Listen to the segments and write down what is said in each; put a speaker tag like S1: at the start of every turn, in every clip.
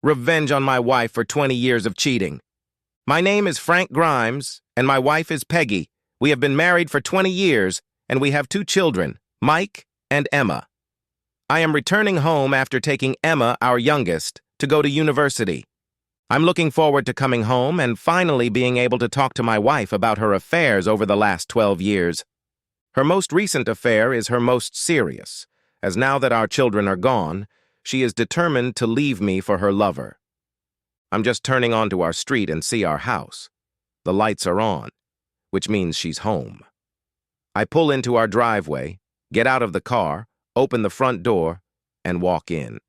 S1: Revenge on my wife for 20 years of cheating. My name is Frank Grimes, and my wife is Peggy. We have been married for 20 years, and we have 2 children, Mike and Emma. I am returning home after taking Emma, our youngest, to go to university. I'm looking forward to coming home and finally being able to talk to my wife about her affairs over the last 12 years. Her most recent affair is her most serious, as now that our children are gone, she is determined to leave me for her lover. I'm just turning onto our street and see our house. The lights are on, which means she's home. I pull into our driveway, get out of the car, open the front door, and walk in.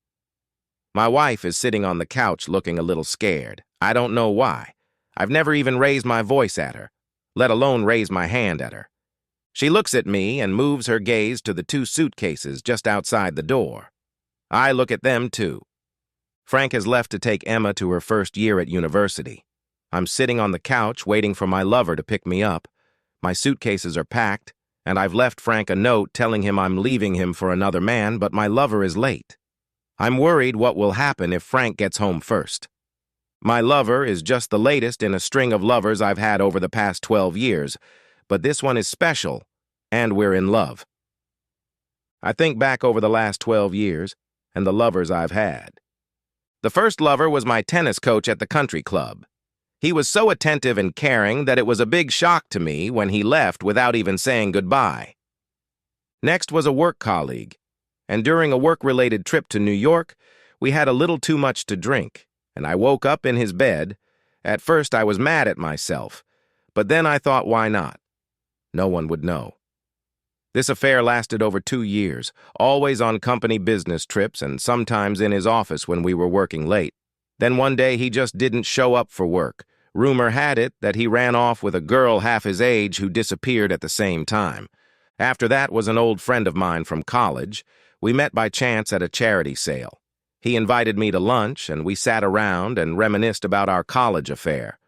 S1: My wife is sitting on the couch looking a little scared. I don't know why. I've never even raised my voice at her, let alone raise my hand at her. She looks at me and moves her gaze to the 2 suitcases just outside the door. I look at them too. Frank has left to take Emma to her first year at university. I'm sitting on the couch waiting for my lover to pick me up. My suitcases are packed, and I've left Frank a note telling him I'm leaving him for another man, but my lover is late. I'm worried what will happen if Frank gets home first. My lover is just the latest in a string of lovers I've had over the past 12 years, but this one is special, and we're in love. I think back over the last 12 years and the lovers I've had. The first lover was my tennis coach at the country club. He was so attentive and caring that it was a big shock to me when he left without even saying goodbye. Next was a work colleague, and during a work-related trip to New York, we had a little too much to drink, and I woke up in his bed. At first I was mad at myself, but then I thought, why not? No one would know. This affair lasted over 2 years, always on company business trips and sometimes in his office when we were working late. Then one day he just didn't show up for work. Rumor had it that he ran off with a girl half his age who disappeared at the same time. After that was an old friend of mine from college. We met by chance at a charity sale. He invited me to lunch, and we sat around and reminisced about our college affair.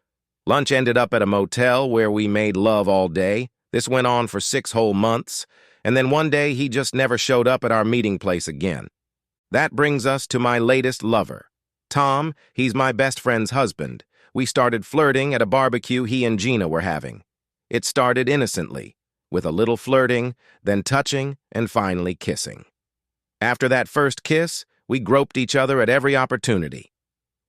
S1: Lunch ended up at a motel where we made love all day. This went on for 6 whole months, and then one day he just never showed up at our meeting place again. That brings us to my latest lover. Tom, he's my best friend's husband. We started flirting at a barbecue he and Gina were having. It started innocently, with a little flirting, then touching, and finally kissing. After that first kiss, we groped each other at every opportunity.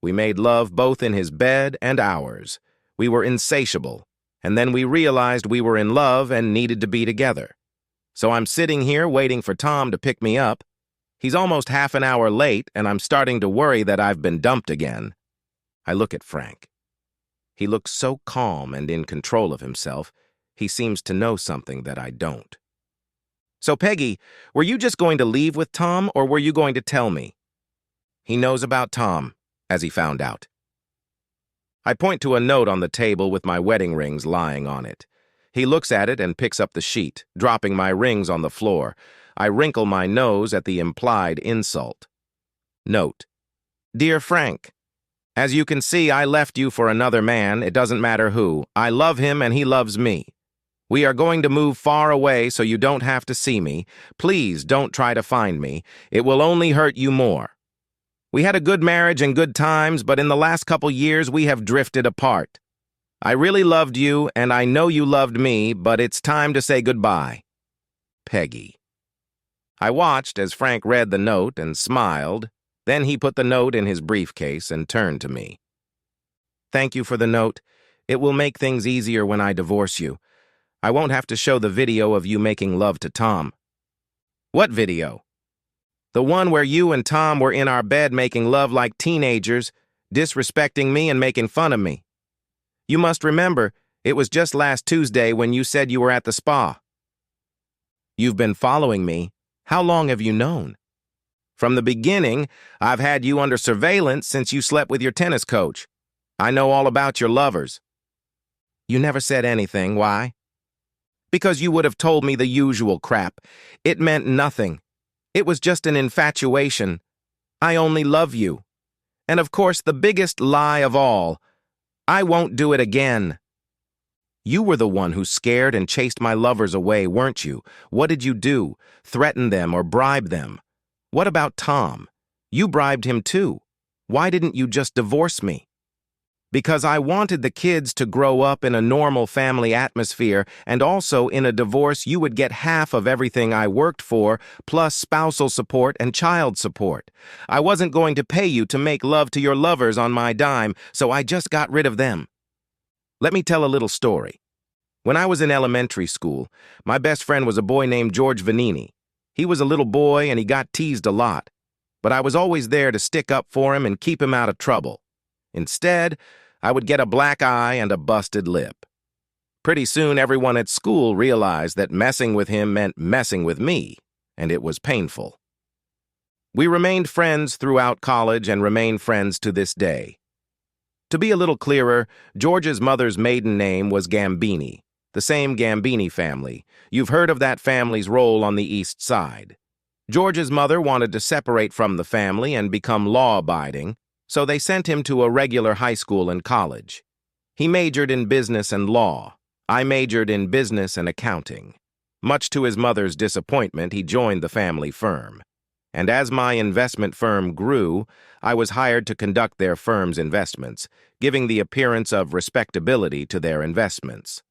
S1: We made love both in his bed and ours. We were insatiable, and then we realized we were in love and needed to be together. So I'm sitting here waiting for Tom to pick me up. He's almost half an hour late, and I'm starting to worry that I've been dumped again. I look at Frank. He looks so calm and in control of himself. He seems to know something that I don't. So, Peggy, were you just going to leave with Tom, or were you going to tell me? He knows about Tom, as he found out. I point to a note on the table with my wedding rings lying on it. He looks at it and picks up the sheet, dropping my rings on the floor. I wrinkle my nose at the implied insult. Note: Dear Frank, as you can see, I left you for another man. It doesn't matter who. I love him and he loves me. We are going to move far away so you don't have to see me. Please don't try to find me. It will only hurt you more. We had a good marriage and good times, but in the last couple years we have drifted apart. I really loved you, and I know you loved me, but it's time to say goodbye. Peggy. I watched as Frank read the note and smiled. Then he put the note in his briefcase and turned to me. Thank you for the note. It will make things easier when I divorce you. I won't have to show the video of you making love to Tom. What video? The one where you and Tom were in our bed making love like teenagers, disrespecting me and making fun of me. You must remember, it was just last Tuesday when you said you were at the spa. You've been following me. How long have you known? From the beginning, I've had you under surveillance since you slept with your tennis coach. I know all about your lovers. You never said anything. Why? Because you would have told me the usual crap. It meant nothing. It was just an infatuation. I only love you. And of course, the biggest lie of all, I won't do it again. You were the one who scared and chased my lovers away, weren't you? What did you do? Threaten them or bribe them? What about Tom? You bribed him too. Why didn't you just divorce me? Because I wanted the kids to grow up in a normal family atmosphere, and also in a divorce you would get half of everything I worked for, plus spousal support and child support. I wasn't going to pay you to make love to your lovers on my dime, so I just got rid of them. Let me tell a little story. When I was in elementary school, my best friend was a boy named George Vanini. He was a little boy and he got teased a lot, but I was always there to stick up for him and keep him out of trouble. Instead, I would get a black eye and a busted lip. Pretty soon, everyone at school realized that messing with him meant messing with me, and it was painful. We remained friends throughout college and remain friends to this day. To be a little clearer, George's mother's maiden name was Gambini, the same Gambini family. You've heard of that family's role on the East Side. George's mother wanted to separate from the family and become law-abiding, so they sent him to a regular high school and college. He majored in business and law. I majored in business and accounting. Much to his mother's disappointment, he joined the family firm. And as my investment firm grew, I was hired to conduct their firm's investments, giving the appearance of respectability to their investments.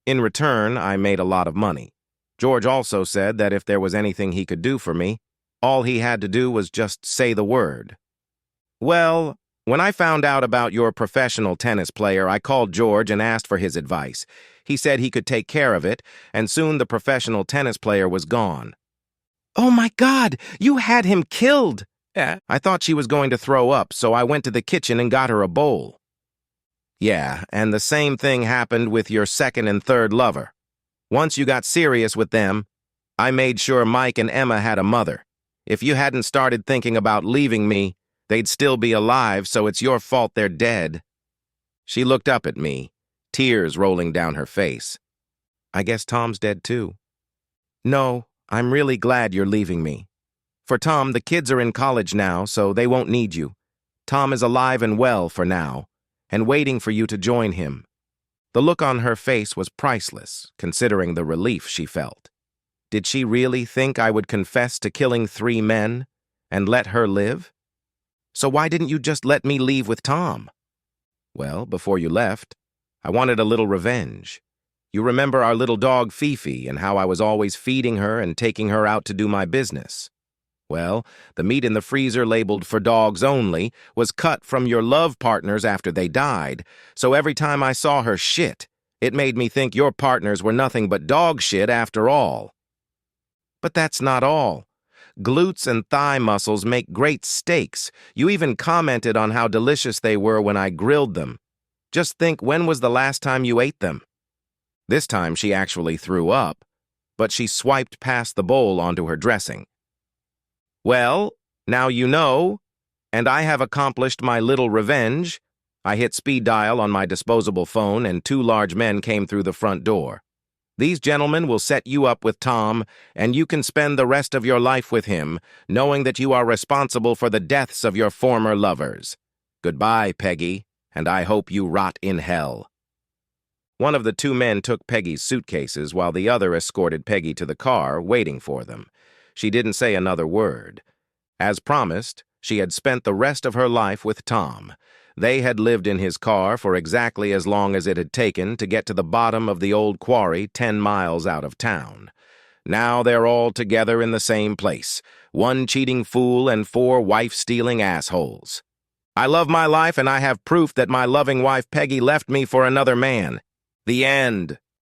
S1: In return, I made a lot of money. George also said that if there was anything he could do for me, all he had to do was just say the word. Well, when I found out about your professional tennis player, I called George and asked for his advice. He said he could take care of it, and soon the professional tennis player was gone. Oh my God, you had him killed! Yeah. I thought she was going to throw up, so I went to the kitchen and got her a bowl. Yeah, and the same thing happened with your second and third lover. Once you got serious with them, I made sure Mike and Emma had a mother. If you hadn't started thinking about leaving me, they'd still be alive, so it's your fault they're dead. She looked up at me, tears rolling down her face. I guess Tom's dead too. No, I'm really glad you're leaving me. For Tom, the kids are in college now, so they won't need you. Tom is alive and well for now, and waiting for you to join him. The look on her face was priceless, considering the relief she felt. Did she really think I would confess to killing 3 men and let her live? So why didn't you just let me leave with Tom? Well, before you left, I wanted a little revenge. You remember our little dog Fifi and how I was always feeding her and taking her out to do my business. Well, the meat in the freezer labeled for dogs only was cut from your love partners after they died, so every time I saw her shit, it made me think your partners were nothing but dog shit after all. But that's not all. Glutes and thigh muscles make great steaks. You even commented on how delicious they were when I grilled them. Just think, when was the last time you ate them? This time she actually threw up, but she swiped past the bowl onto her dressing. Well, now you know, and I have accomplished my little revenge. I hit speed dial on my disposable phone and 2 large men came through the front door. These gentlemen will set you up with Tom, and you can spend the rest of your life with him, knowing that you are responsible for the deaths of your former lovers. Goodbye, Peggy, and I hope you rot in hell. One of the 2 men took Peggy's suitcases while the other escorted Peggy to the car, waiting for them. She didn't say another word. As promised, she had spent the rest of her life with Tom. They had lived in his car for exactly as long as it had taken to get to the bottom of the old quarry 10 miles out of town. Now they're all together in the same place, 1 cheating fool and 4 wife-stealing assholes. I love my life and I have proof that my loving wife Peggy left me for another man. The end.